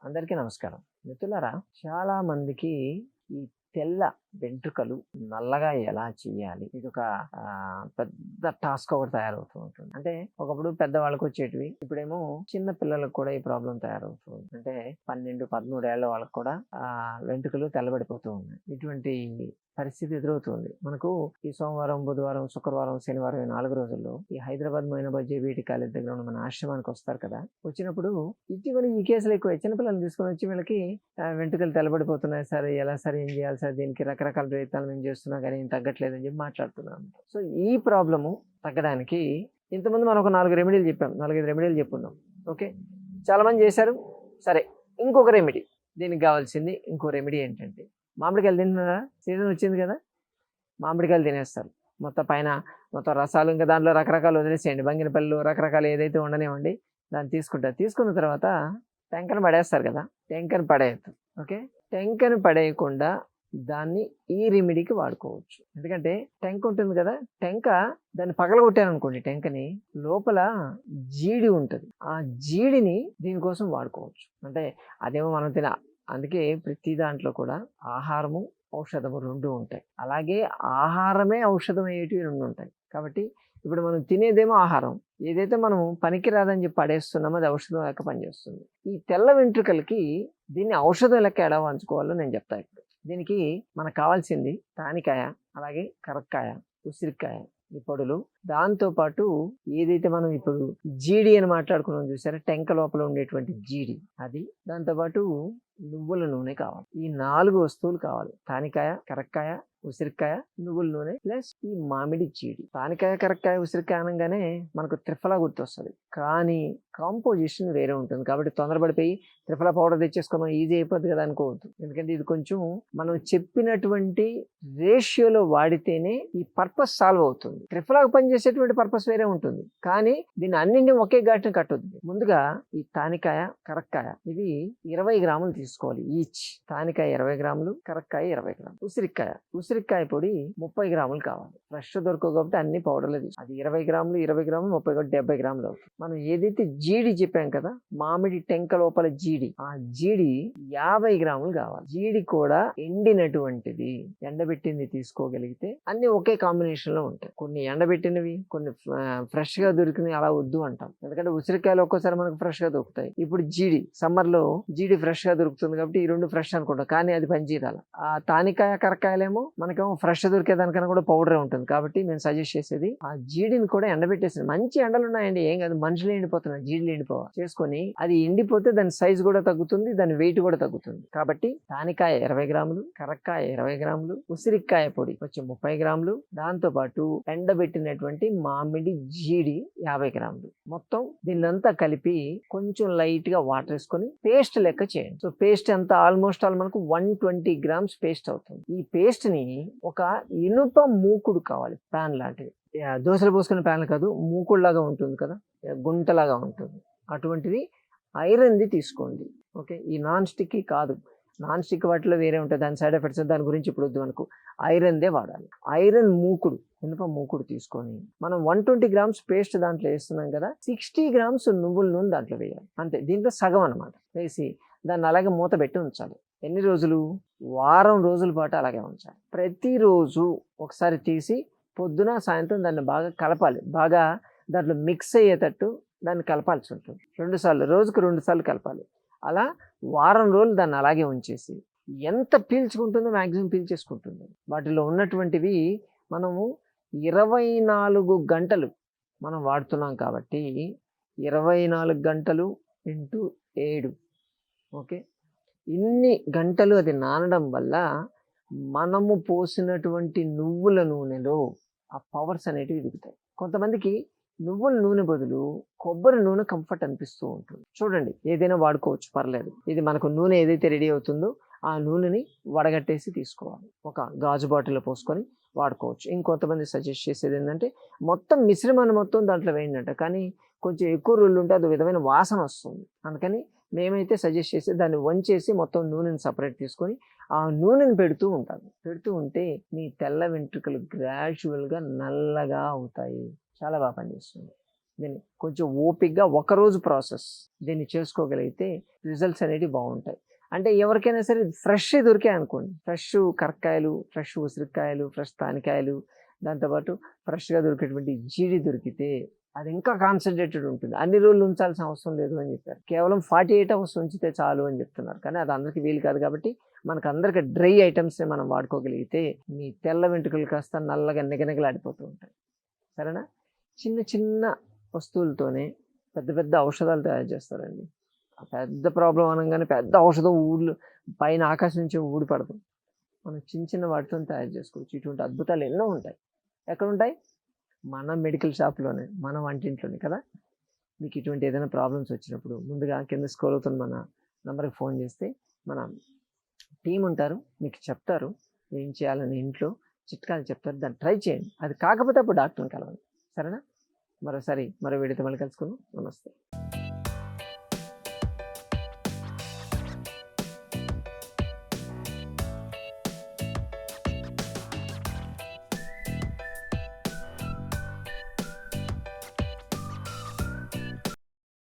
అందరికీ నమస్కారం. మిత్రులారా, చాలా మందికి ఈ తెల్ల వెంట్రుకలు నల్లగా ఎలా చేయాలి? ఇదొక పెద్ద టాస్క్ ఒకటి తయారవుతూ ఉంటుంది. అంటే ఒకప్పుడు పెద్దవాళ్ళకొచ్చేటివి. ఇప్పుడేమో చిన్న పిల్లలకు కూడా ఈ ప్రాబ్లమ్ తయారవుతూ ఉంది. అంటే 12, 13 ఏళ్ల వాళ్ళకి కూడా వెంట్రుకలు తెల్లబడిపోతూ ఉన్నాయి. ఇటువంటి పరిస్థితి ఎదురవుతుంది. మనకు ఈ సోమవారం, బుధవారం, శుక్రవారం, శనివారం ఈ 4 రోజుల్లో ఈ హైదరాబాద్, మొయినాబాద్ జేబీటీ కాలేజ్ దగ్గర ఉన్న మన ఆశ్రమానికి వస్తారు కదా! వచ్చినప్పుడు ఇటీవల ఈ కేసులు ఎక్కువ. చిన్నపిల్లల్ని తీసుకొని వచ్చి వీళ్ళకి వెంట్రుకలు తెల్లబడిపోతున్నాయి సార్, ఎలా సార్, ఏం చేయాలి సార్, దీనికి రకరకాల ప్రయత్నాలు మేము చేస్తున్నాం కానీ ఏం తగ్గట్లేదని చెప్పి మాట్లాడుతున్నాం. సో ఈ ప్రాబ్లము తగ్గడానికి ఇంతకుముందు మనం ఒక 4 రెమెడీలు చెప్పాం, 4-5 రెమెడీలు చెప్పున్నాం. ఓకే, చాలామంది చేశారు. సరే, ఇంకొక రెమెడీ, దీనికి కావాల్సింది ఇంకో రెమెడీ ఏంటంటే, మామిడికాయలు తింటున్నారా? సీజన్ వచ్చింది కదా, మామిడికాయలు తినేస్తారు. మొత్తం రసాలు ఇంకా దాంట్లో రకరకాలు వదిలేసేయండి. బంగినపల్లిలు రకరకాలు ఏదైతే ఉండనివ్వండి, దాన్ని తీసుకుంటారు. తీసుకున్న తర్వాత టెంకను పడేస్తారు కదా, టెంకను పడేయద్దు. ఓకే, టెంకను పడేయకుండా దాన్ని ఈ రెమెడీకి వాడుకోవచ్చు. ఎందుకంటే టెంక ఉంటుంది కదా, దాన్ని పగలగొట్టాను అనుకోండి, టెంకని లోపల జీడి ఉంటుంది. ఆ జీడిని దీనికోసం వాడుకోవచ్చు. అంటే అదేమో మనం అందుకే ప్రతి దాంట్లో కూడా ఆహారము, ఔషధము 2 ఉంటాయి. అలాగే ఆహారమే ఔషధం అయ్యేటివి 2 ఉంటాయి. కాబట్టి ఇప్పుడు మనం తినేదేమో ఆహారం, ఏదైతే మనం పనికిరాదని చెప్పి పడేస్తున్నామో అది ఔషధం లెక్క పనిచేస్తుంది. ఈ తెల్ల వెంట్రుకలకి దీన్ని ఔషధం లెక్క ఎలా వంచుకోవాలో నేను చెప్తాను ఇప్పుడు. దీనికి మనకు కావాల్సింది తానికాయ, అలాగే కరక్కాయ, ఉసిరికాయ, ఈ పొడులు, దాంతోపాటు ఏదైతే మనం ఇప్పుడు జీడి అని మాట్లాడుకున్నాం చూసారా, టెంక లోపల ఉండేటువంటి జీడి, అది, దాంతోపాటు నువ్వుల నూనె కావాలి. ఈ 4 వస్తువులు కావాలి. తానికాయ, కరక్కాయ, ఉసిరికాయ, నువ్వుల నూనె ప్లస్ ఈ మామిడి జీడి. తానికాయ, కరక్కాయ, ఉసిరికాయ అనగానే మనకు త్రిఫలా గుర్తొస్తుంది, కానీ కాంపోజిషన్ వేరే ఉంటుంది. కాబట్టి తొందరపడిపోయి త్రిఫలా పౌడర్ తెచ్చేసుకున్నాం ఈజీ అయిపోద్ది కదా అనుకోవద్దు. ఎందుకంటే ఇది కొంచెం మనం చెప్పినటువంటి రేషియోలో వాడితేనే ఈ పర్పస్ సాల్వ్ అవుతుంది. త్రిఫలాకు పనిచేసేటువంటి పర్పస్ వేరే ఉంటుంది, కానీ దీన్ని అన్నింటినీ ఒకే ఘాటుని కట్టొద్దు. ముందుగా ఈ తానికాయ, కరక్కాయ ఇవి 20 గ్రాములు తీసుకోవాలి ఈచ్. తానికాయ 20 గ్రాములు, కరక్కాయ 20 గ్రాములు, ఉసిరికాయ పొడి 30 గ్రాములు కావాలి. ఫ్రెష్ దొరకవు కాబట్టి అన్ని పౌడర్లు తీసుకోవాలి. అది 20 గ్రాములు, 20 గ్రాములు, 30 కాబట్టి 70 గ్రాములు అవుతుంది. మనం ఏదైతే జీడి చెప్పాం కదా, మామిడి టెంక లోపల జీడి, ఆ జీడి 50 గ్రాములు కావాలి. జీడి కూడా ఎండినటువంటిది, ఎండబెట్టింది తీసుకోగలిగితే అన్ని ఒకే కాంబినేషన్ లో ఉంటాయి. కొన్ని ఎండబెట్టినవి, కొన్ని ఫ్రెష్ గా దొరికినవి అలా వద్దు అంటాం. ఎందుకంటే ఉసిరికాయలు ఒక్కోసారి మనకు ఫ్రెష్ గా దొరుకుతాయి. ఇప్పుడు జీడి సమ్మర్ లో జీడి ఫ్రెష్ గా దొరుకుతుంది కాబట్టి ఈ 2 ఫ్రెష్ అనుకుంటాం, కానీ అది పనిచేయాలి. ఆ తానికాయ, కరక్కాయలేమో మనకేమో ఫ్రెష్ దొరికేదానికన్నా కూడా పౌడరే ఉంటుంది. కాబట్టి మేము సజెస్ట్ చేసేది ఆ జీడిని కూడా ఎండబెట్టేసి, మంచి ఎండలు ఉన్నాయండి, ఏం కాదు, మనుషులు ఎండిపోతున్నారు, జీడిలు ఎండిపోవాలి చేసుకొని, అది ఎండిపోతే దాని సైజు కూడా తగ్గుతుంది, దాని వెయిట్ కూడా తగ్గుతుంది. కాబట్టి తానికాయ 20 గ్రాములు, కరక్కాయ 20 గ్రాములు, ఉసిరికాయ పొడి వచ్చి 30 గ్రాములు, దాంతో పాటు ఎండబెట్టినటువంటి మామిడి జీడి 50 గ్రాములు. మొత్తం దీన్నంతా కలిపి కొంచెం లైట్ గా వాటర్ వేసుకొని పేస్ట్ లెక్క చేయండి. సో పేస్ట్ ఎంత ఆల్మోస్ట్ మనకు 120 గ్రామ్స్ పేస్ట్ అవుతుంది. ఈ పేస్ట్ ని ఒక ఇనుప మూకుడు కావాలి, ప్యాన్ లాంటిది, దోశలు పోసుకునే ప్యాన్ కాదు, మూకుడులాగా ఉంటుంది కదా, గుంటలాగా ఉంటుంది, అటువంటిది ఐరన్ది తీసుకోండి. ఓకే, ఈ నాన్ స్టిక్ కాదు, నాన్ స్టిక్ వాటిలో వేరే ఉంటుంది, దాని సైడ్ ఎఫెక్ట్స్, దాని గురించి ఇప్పుడు వద్దు మనకు, ఐరన్దే వాడాలి. ఐరన్ మూకుడు, ఇనుప మూకుడు తీసుకొని మనం 120 గ్రామ్స్ పేస్ట్ దాంట్లో వేస్తున్నాం కదా, 60 గ్రామ్స్ నువ్వుల నూనె దాంట్లో వేయాలి. అంతే, దీంట్లో సగం అనమాట. వేసి దాన్ని అలాగే మూత పెట్టి ఉంచాలి. ఎన్ని రోజులు? వారం రోజుల పాటు అలాగే ఉంచాలి. ప్రతిరోజు ఒకసారి తీసి పొద్దున సాయంత్రం దాన్ని బాగా కలపాలి. బాగా దాంట్లో మిక్స్ అయ్యేటట్టు దాన్ని కలపాల్సి ఉంటుంది. 2 సార్లు, రోజుకు 2 సార్లు కలపాలి. అలా వారం రోజులు దాన్ని అలాగే ఉంచేసి, ఎంత పీల్చుకుంటుందో మ్యాక్సిమం పీల్చేసుకుంటుంది. వాటిలో ఉన్నటువంటివి మనము 24 గంటలు మనం వాడుతున్నాం కాబట్టి 24 గంటలు ఇంటూ 7, ఓకే, ఇన్ని గంటలు అది నానడం వల్ల మనము పోసినటువంటి నువ్వుల నూనెలో ఆ పవర్స్ అనేటివి దిగుతాయి. కొంతమందికి నువ్వుల నూనె బదులు కొబ్బరి నూనె కంఫర్ట్ అనిపిస్తూ ఉంటుంది. చూడండి, ఏదైనా వాడుకోవచ్చు, పర్లేదు. ఇది మనకు నూనె ఏదైతే రెడీ అవుతుందో ఆ నూనెని వడగట్టేసి తీసుకోవాలి, ఒక గాజు బాటిల్లో పోసుకొని వాడుకోవచ్చు. ఇంకొంతమంది సజెస్ట్ చేసేది ఏంటంటే మొత్తం మిశ్రమాన్ని మొత్తం దాంట్లో వేయండి, కానీ కొంచెం ఎక్కువ రోజులు ఉంటే అది విధమైన వాసన వస్తుంది. అందుకని మేమైతే సజెస్ట్ చేసి దాన్ని వంచేసి మొత్తం నూనెని సపరేట్ తీసుకొని ఆ నూనెని పెడుతూ ఉంటే మీ తెల్ల వెంట్రుకలు గ్రాడ్యువల్గా నల్లగా అవుతాయి. చాలా బాగా పనిచేస్తుంది. దీన్ని కొంచెం ఓపిక్గా ఒకరోజు ప్రాసెస్ దీన్ని చేసుకోగలిగితే రిజల్ట్స్ అనేవి బాగుంటాయి. అంటే ఎవరికైనా సరే ఫ్రెష్ దొరికాయి అనుకోండి, ఫ్రెష్ కరక్కాయలు, ఫ్రెష్ ఉసిరికాయలు, ఫ్రెష్ తానికాయలు, దాంతోపాటు ఫ్రెష్గా దొరికేటువంటి జీడి దొరికితే అది ఇంకా కాన్సన్ట్రేటెడ్ ఉంటుంది. అన్ని రోజులు ఉంచాల్సిన అవసరం లేదు అని చెప్పారు. కేవలం 48 అవర్స్ ఉంచితే చాలు అని చెప్తున్నారు. కానీ అది అందరికీ వీలు కాదు కాబట్టి మనకు అందరికీ డ్రై ఐటమ్స్ని మనం వాడుకోగలిగితే మీ తెల్ల వెంట్రుకలు కాస్త నల్లగా నిగనిగలాడిపోతూ ఉంటాయి. సరేనా? చిన్న చిన్న వస్తువులతోనే పెద్ద పెద్ద ఔషధాలు తయారు చేస్తారండి. ఆ పెద్ద ప్రాబ్లం అనగానే పెద్ద ఔషధం ఊళ్ళు పైన ఆకాశం నుంచి ఊడిపడదు. మనం చిన్న చిన్న వాటితో తయారు చేసుకోవచ్చు. ఇటువంటి అద్భుతాలు ఎన్నో ఉంటాయి. ఎక్కడుంటాయి? మన మెడికల్ షాప్లోనే, మన వంటింట్లోనే కదా. మీకు ఇటువంటి ఏదైనా ప్రాబ్లమ్స్ వచ్చినప్పుడు ముందుగా కింద స్క్రోల్ అవుతున్న మన నెంబర్కి ఫోన్ చేస్తే మన టీం ఉంటారు, మీకు చెప్తారు ఏం చేయాలని, ఇంట్లో చిట్కాలు చెప్తారు. దాన్ని ట్రై చేయండి. అది కాకపోతే అప్పుడు డాక్టర్ని కలవండి. సరేనా? మరోసారి మరో వీడియోతో మళ్ళీ కలుసుకుందాం. నమస్తే.